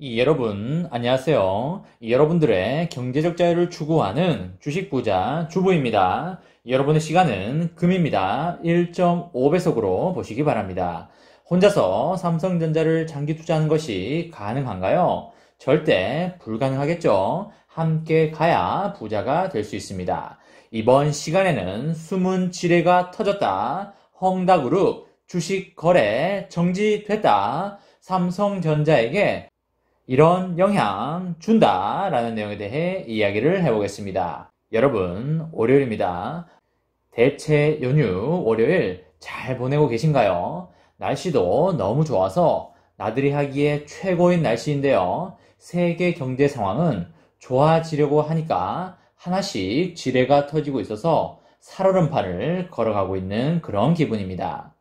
여러분, 안녕하세요. 여러분들의 경제적 자유를 추구하는 주식 부자 주부입니다. 여러분의 시간은 금입니다. 1.5배속으로 보시기 바랍니다. 혼자서 삼성전자를 장기 투자하는 것이 가능한가요? 절대 불가능하겠죠. 함께 가야 부자가 될 수 있습니다. 이번 시간에는 숨은 지뢰가 터졌다. 헝다그룹 주식 거래 정지됐다. 삼성전자에게 이런 영향 준다라는 내용에 대해 이야기를 해보겠습니다. 여러분, 월요일입니다. 대체 연휴 월요일 잘 보내고 계신가요? 날씨도 너무 좋아서 나들이 하기에 최고인 날씨인데요. 세계 경제 상황은 좋아지려고 하니까 하나씩 지뢰가 터지고 있어서 살얼음판을 걸어가고 있는 그런 기분입니다.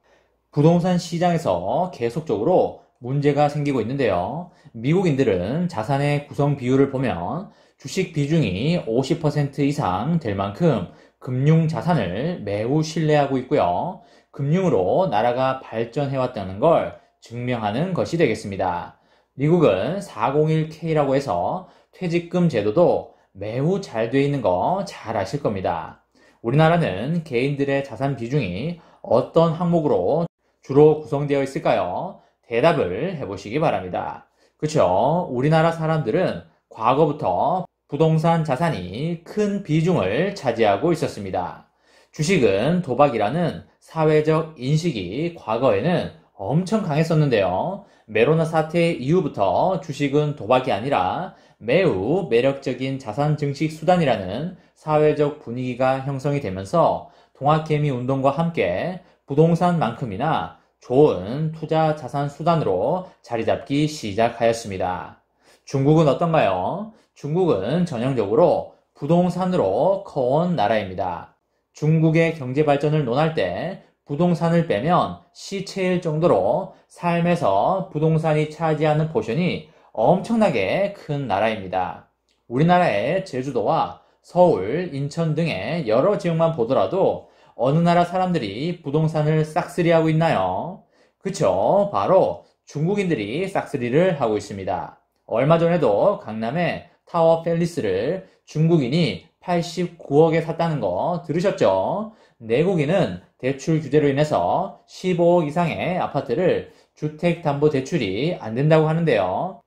부동산 시장에서 계속적으로 문제가 생기고 있는데요. 미국인들은 자산의 구성 비율을 보면 주식 비중이 50% 이상 될 만큼 금융 자산을 매우 신뢰하고 있고요. 금융으로 나라가 발전해왔다는 걸 증명하는 것이 되겠습니다. 미국은 401k라고 해서 퇴직금 제도도 매우 잘 돼 있는 거 잘 아실 겁니다. 우리나라는 개인들의 자산 비중이 어떤 항목으로 주로 구성되어 있을까요? 대답을 해보시기 바랍니다. 그쵸? 우리나라 사람들은 과거부터 부동산 자산이 큰 비중을 차지하고 있었습니다. 주식은 도박이라는 사회적 인식이 과거에는 엄청 강했었는데요. 메로나 사태 이후부터 주식은 도박이 아니라 매우 매력적인 자산 증식 수단이라는 사회적 분위기가 형성이 되면서 동학개미 운동과 함께 부동산만큼이나 좋은 투자 자산 수단으로 자리 잡기 시작하였습니다. 중국은 어떤가요? 중국은 전형적으로 부동산으로 커온 나라입니다. 중국의 경제 발전을 논할 때 부동산을 빼면 시체일 정도로 삶에서 부동산이 차지하는 포션이 엄청나게 큰 나라입니다. 우리나라의 제주도와 서울, 인천 등의 여러 지역만 보더라도 어느 나라 사람들이 부동산을 싹쓸이하고 있나요? 그쵸? 바로 중국인들이 싹쓸이를 하고 있습니다. 얼마 전에도 강남의 타워 팰리스를 중국인이 89억에 샀다는 거 들으셨죠? 내국인은 대출 규제로 인해서 15억 이상의 아파트를 주택담보대출이 안 된다고 하는데요.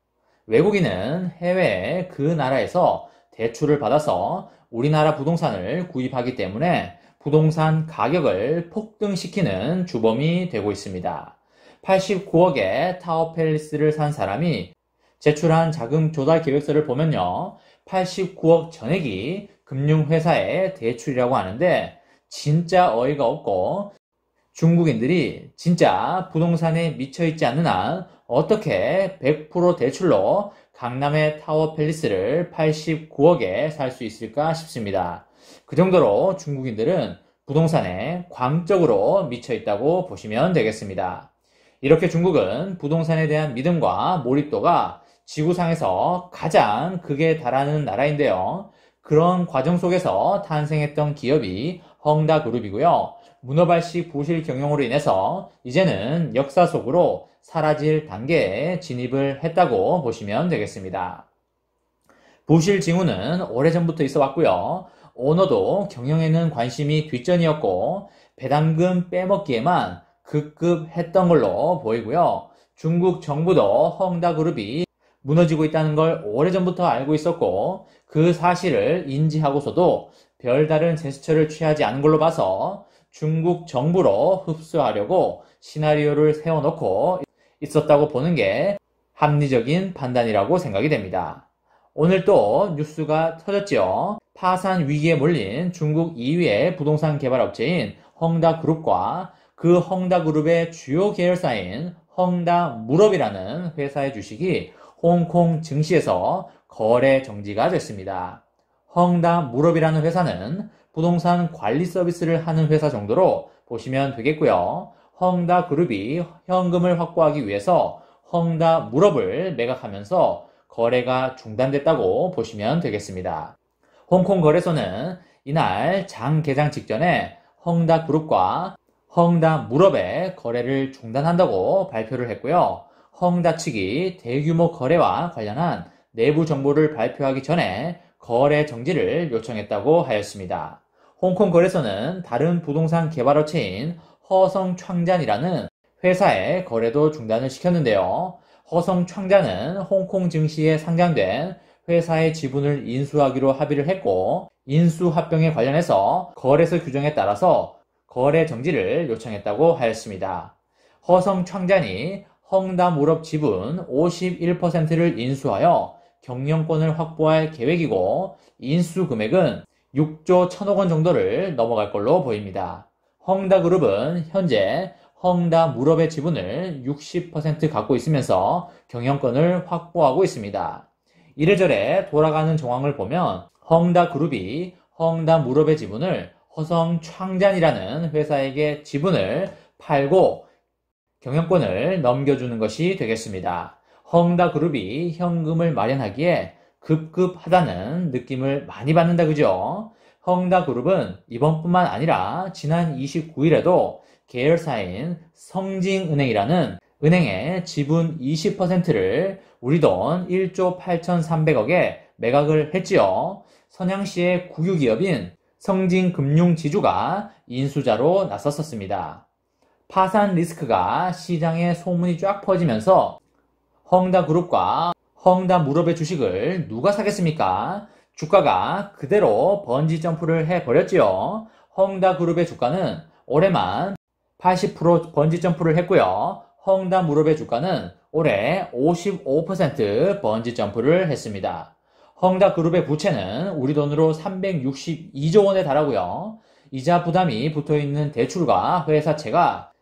외국인은 해외 그 나라에서 대출을 받아서 우리나라 부동산을 구입하기 때문에 부동산 가격을 폭등시키는 주범이 되고 있습니다. 89억에 타워팰리스를 산 사람이 제출한 자금 조달 계획서를 보면요. 89억 전액이 금융회사의 대출이라고 하는데 진짜 어이가 없고 중국인들이 진짜 부동산에 미쳐있지 않는 한 어떻게 100% 대출로 강남의 타워팰리스를 89억에 살 수 있을까 싶습니다. 그 정도로 중국인들은 부동산에 광적으로 미쳐 있다고 보시면 되겠습니다. 이렇게 중국은 부동산에 대한 믿음과 몰입도가 지구상에서 가장 극에 달하는 나라인데요. 그런 과정 속에서 탄생했던 기업이 헝다그룹이고요. 문어발식 부실 경영으로 인해서 이제는 역사 속으로 사라질 단계에 진입을 했다고 보시면 되겠습니다. 부실 징후는 오래전부터 있어 왔고요. 오너도 경영에는 관심이 뒷전이었고 배당금 빼먹기에만 급급했던 걸로 보이고요. 중국 정부도 헝다그룹이 무너지고 있다는 걸 오래전부터 알고 있었고 그 사실을 인지하고서도 별다른 제스처를 취하지 않은 걸로 봐서 중국 정부로 흡수하려고 시나리오를 세워놓고 있었다고 보는 게 합리적인 판단이라고 생각이 됩니다. 오늘 또 뉴스가 터졌죠. 파산 위기에 몰린 중국 2위의 부동산 개발 업체인 헝다그룹과 그 헝다그룹의 주요 계열사인 헝다물업이라는 회사의 주식이 홍콩 증시에서 거래 정지가 됐습니다. 헝다물업이라는 회사는 부동산 관리 서비스를 하는 회사 정도로 보시면 되겠고요. 헝다그룹이 현금을 확보하기 위해서 헝다물업을 매각하면서 거래가 중단됐다고 보시면 되겠습니다. 홍콩 거래소는 이날 장 개장 직전에 헝다그룹과 헝다물업의 거래를 중단한다고 발표를 했고요. 헝다 측이 대규모 거래와 관련한 내부 정보를 발표하기 전에 거래 정지를 요청했다고 하였습니다. 홍콩 거래소는 다른 부동산 개발업체인 허성창잔이라는 회사의 거래도 중단을 시켰는데요. 허성창잔은 홍콩 증시에 상장된 회사의 지분을 인수하기로 합의를 했고, 인수합병에 관련해서 거래소 규정에 따라서 거래 정지를 요청했다고 하였습니다. 허성창잔이 헝다물업 지분 51%를 인수하여 경영권을 확보할 계획이고, 인수 금액은 6조 1천억 원 정도를 넘어갈 걸로 보입니다. 헝다그룹은 현재 헝다물업의 지분을 60% 갖고 있으면서 경영권을 확보하고 있습니다. 이래저래 돌아가는 정황을 보면 헝다그룹이 헝다물업의 지분을 허성창잔이라는 회사에게 지분을 팔고 경영권을 넘겨주는 것이 되겠습니다. 헝다그룹이 현금을 마련하기에 급급하다는 느낌을 많이 받는다, 그죠? 헝다그룹은 이번뿐만 아니라 지난 29일에도 계열사인 성징은행이라는 은행의 지분 20%를 우리 돈 1조 8,300억에 매각을 했지요. 선양시의 국유기업인 성진금융지주가 인수자로 나섰었습니다. 파산 리스크가 시장에 소문이 쫙 퍼지면서 헝다그룹과 헝다물업의 주식을 누가 사겠습니까? 주가가 그대로 번지 점프를 해버렸지요. 헝다그룹의 주가는 올해만 80% 번지 점프를 했고요. 헝다물업의 주가는 올해 55% 번지 점프를 했습니다. 헝다그룹의 부채는 우리 돈으로 362조 원에 달하고요. 이자 부담이 붙어있는 대출과 회사채가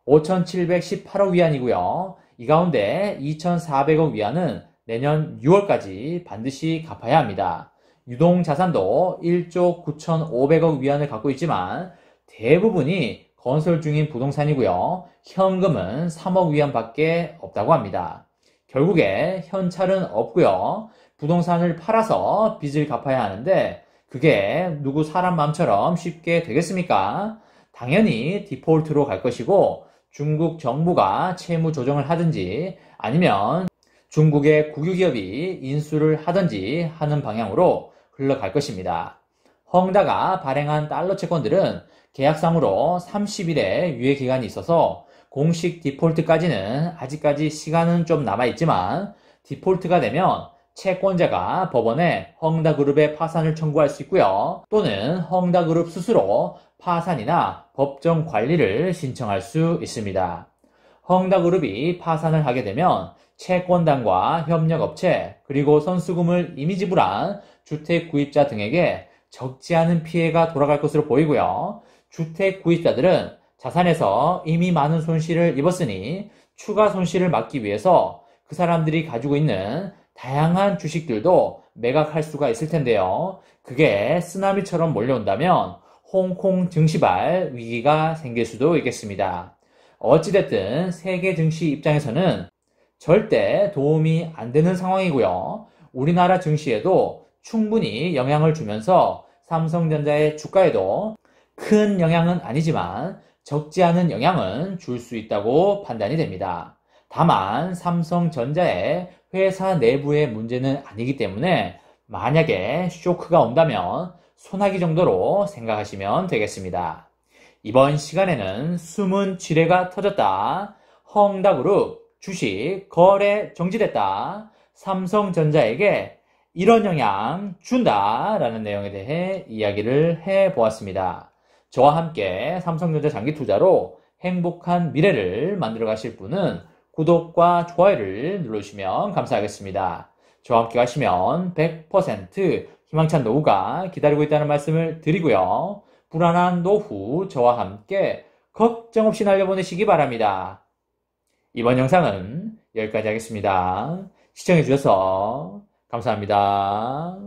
5,718억 위안이고요. 이 가운데 2,400억 위안은 내년 6월까지 반드시 갚아야 합니다. 유동자산도 1조 9,500억 위안을 갖고 있지만 대부분이 건설 중인 부동산이고요. 현금은 3억 위안밖에 없다고 합니다. 결국에 현찰은 없고요. 부동산을 팔아서 빚을 갚아야 하는데 그게 누구 사람 마음처럼 쉽게 되겠습니까? 당연히 디폴트로 갈 것이고 중국 정부가 채무 조정을 하든지 아니면 중국의 국유기업이 인수를 하든지 하는 방향으로 흘러갈 것입니다. 헝다가 발행한 달러 채권들은 계약상으로 30일의 유예 기간이 있어서 공식 디폴트까지는 아직까지 시간은 좀 남아있지만 디폴트가 되면 채권자가 법원에 헝다그룹의 파산을 청구할 수 있고요. 또는 헝다그룹 스스로 파산이나 법정 관리를 신청할 수 있습니다. 헝다그룹이 파산을 하게 되면 채권단과 협력업체 그리고 선수금을 이미 지불한 주택 구입자 등에게 적지 않은 피해가 돌아갈 것으로 보이고요. 주택 구입자들은 자산에서 이미 많은 손실을 입었으니 추가 손실을 막기 위해서 그 사람들이 가지고 있는 다양한 주식들도 매각할 수가 있을 텐데요. 그게 쓰나미처럼 몰려온다면 홍콩 증시발 위기가 생길 수도 있겠습니다. 어찌됐든 세계 증시 입장에서는 절대 도움이 안 되는 상황이고요. 우리나라 증시에도 충분히 영향을 주면서 삼성전자의 주가에도 큰 영향은 아니지만 적지 않은 영향은 줄 수 있다고 판단이 됩니다. 다만 삼성전자의 회사 내부의 문제는 아니기 때문에 만약에 쇼크가 온다면 소나기 정도로 생각하시면 되겠습니다. 이번 시간에는 숨은 지뢰가 터졌다. 헝다그룹 주식 거래 정지됐다. 삼성전자에게 이런 영향 준다 라는 내용에 대해 이야기를 해보았습니다. 저와 함께 삼성전자 장기 투자로 행복한 미래를 만들어 가실 분은 구독과 좋아요를 눌러주시면 감사하겠습니다. 저와 함께 가시면 100% 희망찬 노후가 기다리고 있다는 말씀을 드리고요. 불안한 노후 저와 함께 걱정 없이 날려보내시기 바랍니다. 이번 영상은 여기까지 하겠습니다. 시청해주셔서 감사합니다.